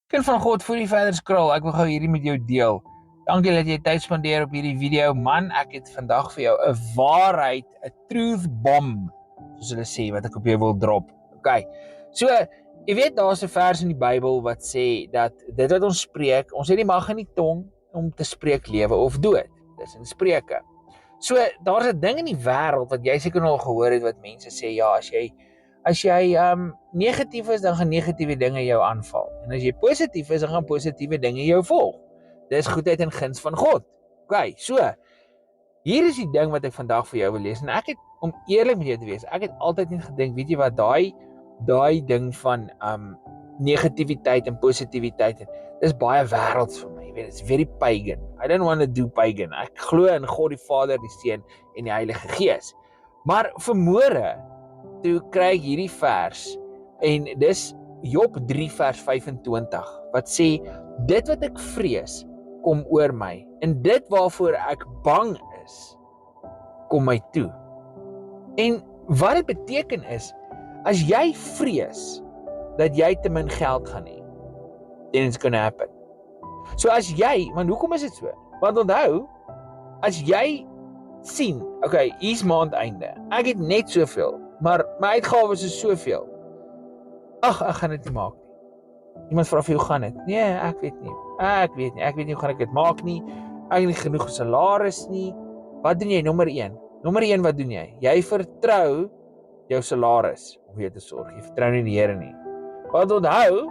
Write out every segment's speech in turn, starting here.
Kind van God, voor die verder scroll, ek wil gou hierdie met jou deel. Dankie dat jy tyd spandeer op hierdie video. Man, ek het vandag vir jou 'n waarheid, 'n truth bomb, soos hulle sê, wat ek op jou wil drop. Okay. So, jy weet daar's 'n vers in die Bybel wat sê dat dit wat ons spreek, ons het die mag in die tong om te spreek lewe of dood. Dis in Spreuke. So, daar's 'n ding in die wêreld wat jy seker nog gehoor het wat mense sê, ja, as jy negatief is, dan gaan negatiewe dinge jou aanval. En as jy positief is, dan gaan positiewe dinge jou volg. Dis goedheid en guns van God. Okay, so, hier is die ding wat ek vandag vir jou wil lees. En ek het, om eerlik met jou te wees, ek het altyd net gedink, weet jy wat, daai ding van negativiteit en positiwiteit, dis baie wêrelds vir my. Jy weet, it's very pagan. I don't want to do pagan. Ek glo in God die Vader, die Seun en die Heilige Gees. Maar vanmôre toe kry ek hierdie vers, en dis Job 3 vers 25, wat sê, dit wat ek vrees, kom oor my, en dit waarvoor ek bang is, kom my toe. En wat dit beteken is, as jy vrees, dat jy te min geld gaan hê, then it's gonna happen. So as jy, want hoekom is dit so? Want onthou, as jy sien, okay, hier's maandeinde, ek het net soveel, maar my uitgawes is soveel. Ag, ek gaan dit nie maak nie. Iemand vra vir hoe gaan dit? Nee, ek weet nie. Ek weet nie hoe gaan ek dit maak nie. Ek het nie genoeg salaris nie. Wat doen jy? Nommer 1, wat doen jy? Jy vertrou jou salaris om jou te sorg. Jy vertrou nie die Here nie. Want onthou,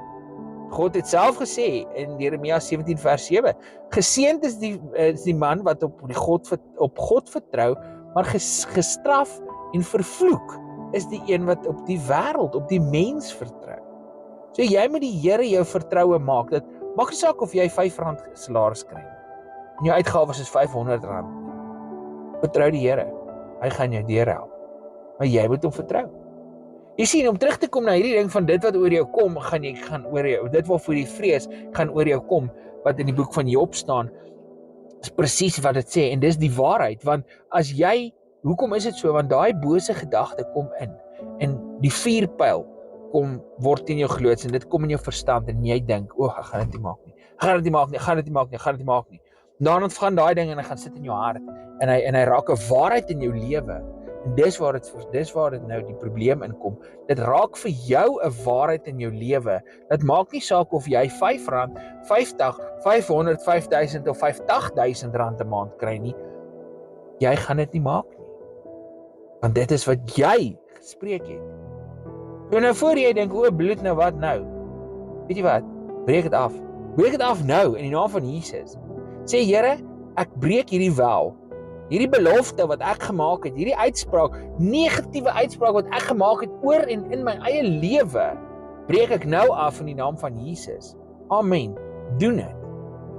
God het self gesê in Jeremia 17 vers 7, geseënd is die man wat op God vertrou, maar gestraf en vervloek is die een wat op die wêreld, op die mens vertrou. So jy moet die Here jou vertroue maak. Dit maak nie saak of jy R5 salaris kry en jou uitgawes is R500. Vertrou die Here. Hy gaan jou deurhelp. Maar jy moet hom vertrou. Jy sien, om terug te kom na hierdie ding van dit wat oor jou kom, gaan oor jou, dit waarvoor jy vrees, gaan oor jou kom, wat in die boek van Job staan, is presies wat dit sê, en dis die waarheid, want as jy, hoekom is dit so, want daai bose gedagte kom in, en die vuurpyl word teen jou geloods, en dit kom in jou verstand, en jy dink, ek gaan dit nie maak nie, gaan dit nie maak nie, daarna gaan daai ding, en hy gaan sit in jou hart, en hy raak 'n waarheid in jou lewe, en dis waar dit nou die probleem inkom. Dit raak vir jou 'n waarheid in jou lewe. Dit maak nie saak of jy R5, 50, 500, 5000 of 58000 rand 'n maand kry nie. Jy gaan dit nie maak nie. Want dit is wat jy gespreek het. So nou voor jy dink, bloed nou wat nou? Weet jy wat? Breek dit af. Breek dit af nou in die naam van Jesus. Sê Here, ek breek hierdie vow. Hierdie belofte wat ek gemaak het, hierdie uitspraak, negatiewe uitspraak wat ek gemaak het oor en in my eie lewe, breek ek nou af in die naam van Jesus. Amen. Doen dit.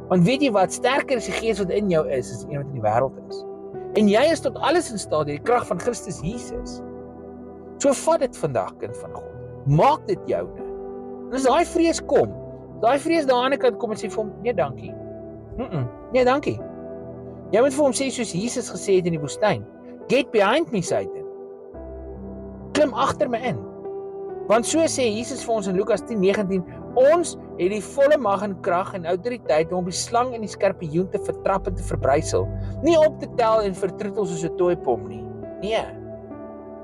Want weet jy wat, sterker is die gees wat in jou is, as die een wat in die wêreld is. En jy is tot alles in staat deur die krag van Christus Jesus. So vat dit vandag, kind van God. Maak dit joune. En as daai vrees kom, daai vrees daar aan die kant kom en sê vir hom, nee dankie. Nee dankie. Jy moet vir hom sê soos Jesus gesê het in die woestyn, get behind me, Satan. Klim agter my in. Want so sê Jesus vir ons in Lukas 10:19, ons het die volle mag en krag en autoriteit om die slang en die skorpioen te vertrap en te verbrysel. Nie op te tel en vertroetel soos 'n toypom nie. Nee.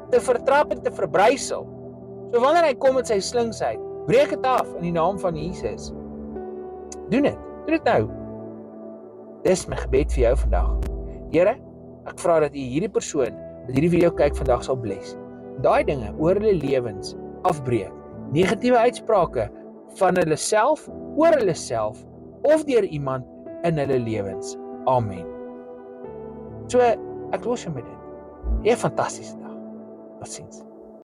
Te vertrap en te verbrysel. So wanneer hy kom met sy slings uit, breek dit af in die naam van Jesus. Doen dit nou. Dis my gebed vir jou vandag. Here, ek vra dat U hierdie persoon wat hierdie video kyk vandag sal bless. Daai dinge oor hulle lewens afbreek. Negatiewe uitsprake van hulle self, oor hulle self of deur iemand in hulle lewens. Amen. So, ek los jou met dit. 'n fantastiese dag. Totsiens.